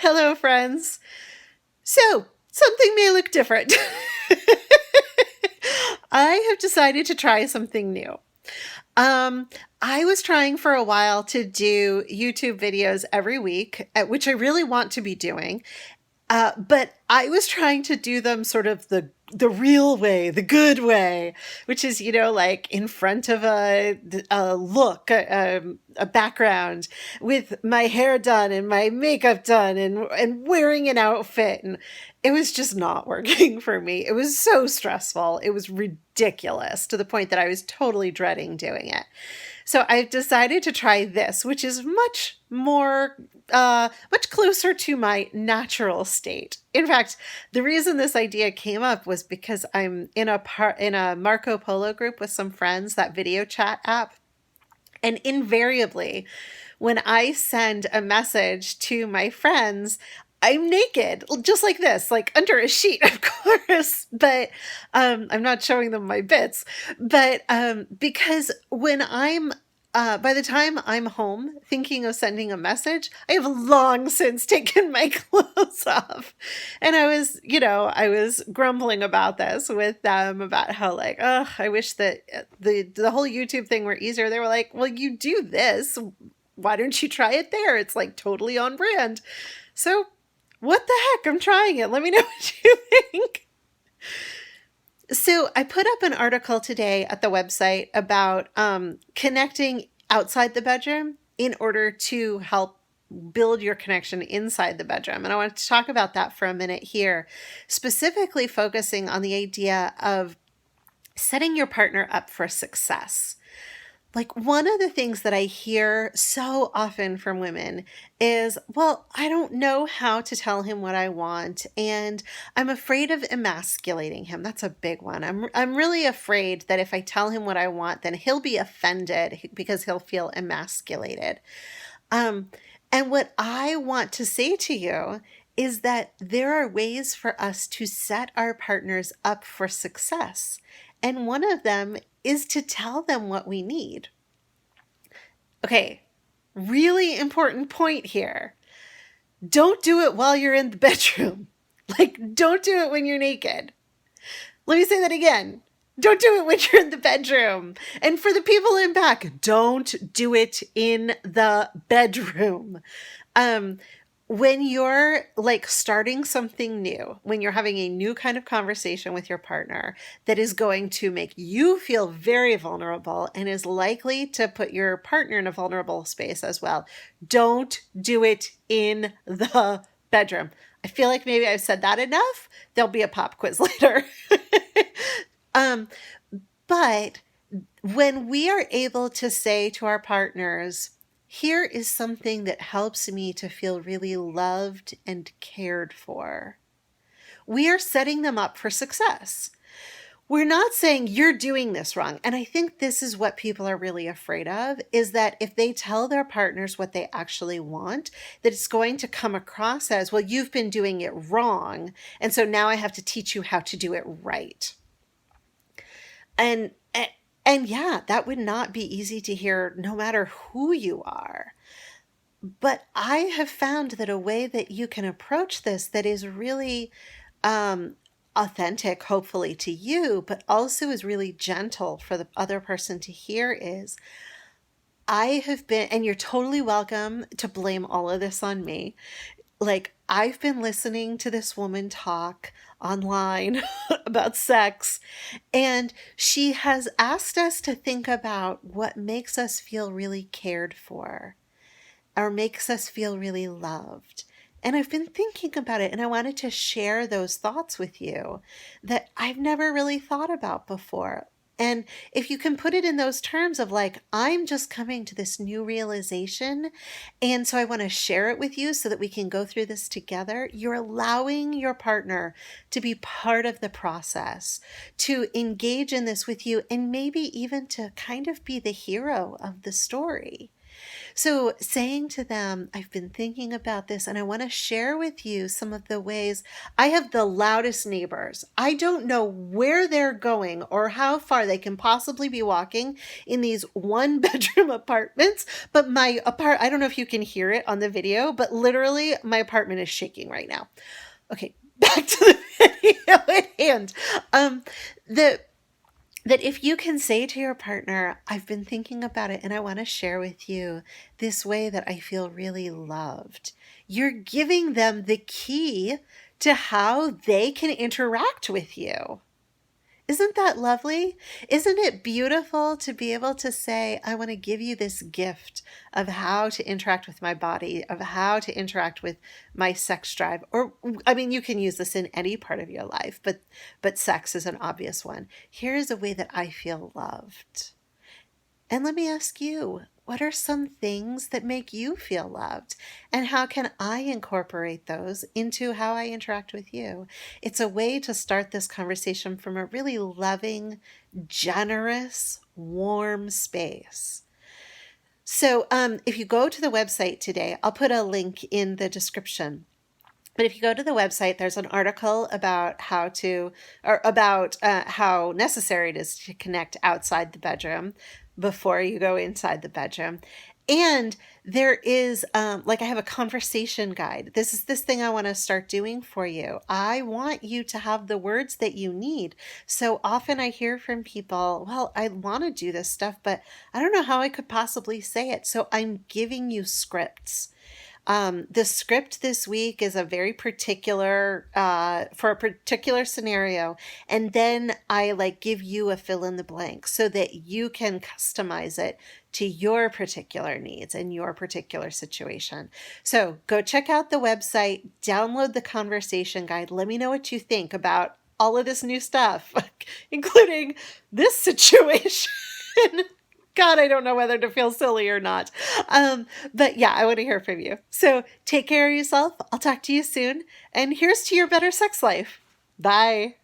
Hello, friends. So, something may look different. I have decided to try something new. Um, I was trying for a while to do YouTube videos every week, which I really want to be doing. But I was trying to do them sort of the real way, the good way, which is, like in front of a look, a background with my hair done and my makeup done and wearing an outfit. And it was just not working for me. It was so stressful. It was ridiculous to the point that I was totally dreading doing it. So I've decided to try this, which is much closer to my natural state. In fact, the reason this idea came up was because I'm in a Marco Polo group with some friends, that video chat app, and invariably, when I send a message to my friends, I'm naked, just like this, like under a sheet, of course, but I'm not showing them my bits. But because by the time I'm home thinking of sending a message, I have long since taken my clothes off. And I was grumbling about this with them about how like, oh, I wish that the whole YouTube thing were easier. They were like, well, you do this. Why don't you try it there? It's like totally on brand. So what the heck? I'm trying it. Let me know what you think. So I put up an article today at the website about connecting outside the bedroom in order to help build your connection inside the bedroom. And I want to talk about that for a minute here, specifically focusing on the idea of setting your partner up for success. Like one of the things that I hear so often from women is, well, I don't know how to tell him what I want, and I'm afraid of emasculating him. That's a big one. I'm really afraid that if I tell him what I want, then he'll be offended because he'll feel emasculated. And what I want to say to you is that there are ways for us to set our partners up for success. And one of them is to tell them what we need. Okay, really important point here. Don't do it while you're in the bedroom. Like, don't do it when you're naked. Let me say that again. Don't do it when you're in the bedroom. And for the people in back, don't do it in the bedroom. When you're like starting something new, when you're having a new kind of conversation with your partner that is going to make you feel very vulnerable and is likely to put your partner in a vulnerable space as well, don't do it in the bedroom. I feel like maybe I've said that enough. There'll be a pop quiz later. But when we are able to say to our partners, here is something that helps me to feel really loved and cared for, we are setting them up for success. We're not saying you're doing this wrong. And I think this is what people are really afraid of, is that if they tell their partners what they actually want, that it's going to come across as, well, you've been doing it wrong, and so now I have to teach you how to do it right. And yeah, that would not be easy to hear no matter who you are. But I have found that a way that you can approach this that is really authentic, hopefully to you, but also is really gentle for the other person to hear is, I have been, and you're totally welcome to blame all of this on me. Like, I've been listening to this woman talk online about sex, and she has asked us to think about what makes us feel really cared for or makes us feel really loved. And I've been thinking about it, and I wanted to share those thoughts with you that I've never really thought about before. And if you can put it in those terms of like, I'm just coming to this new realization, and so I want to share it with you so that we can go through this together, you're allowing your partner to be part of the process, to engage in this with you, and maybe even to kind of be the hero of the story. So saying to them, I've been thinking about this and I want to share with you some of the ways. I have the loudest neighbors. I don't know where they're going or how far they can possibly be walking in these one bedroom apartments, but I don't know if you can hear it on the video, but literally my apartment is shaking right now. Okay, back to the video at hand. The that if you can say to your partner, I've been thinking about it and I want to share with you this way that I feel really loved, you're giving them the key to how they can interact with you. Isn't that lovely? Isn't it beautiful to be able to say, I want to give you this gift of how to interact with my body, of how to interact with my sex drive? Or, I mean, you can use this in any part of your life, but sex is an obvious one. Here's a way that I feel loved. And let me ask you, what are some things that make you feel loved? And how can I incorporate those into how I interact with you? It's a way to start this conversation from a really loving, generous, warm space. So if you go to the website today, I'll put a link in the description. But if you go to the website, there's an article about how necessary it is to connect outside the bedroom before you go inside the bedroom. And there is, I have a conversation guide. This is this thing I want to start doing for you. I want you to have the words that you need. So often I hear from people, well, I want to do this stuff, but I don't know how I could possibly say it. So I'm giving you scripts. The script this week is a very particular, for a particular scenario. And then I give you a fill in the blank so that you can customize it to your particular needs and your particular situation. So go check out the website, download the conversation guide. Let me know what you think about all of this new stuff, including this situation. God, I don't know whether to feel silly or not. But yeah, I want to hear from you. So take care of yourself. I'll talk to you soon. And here's to your better sex life. Bye.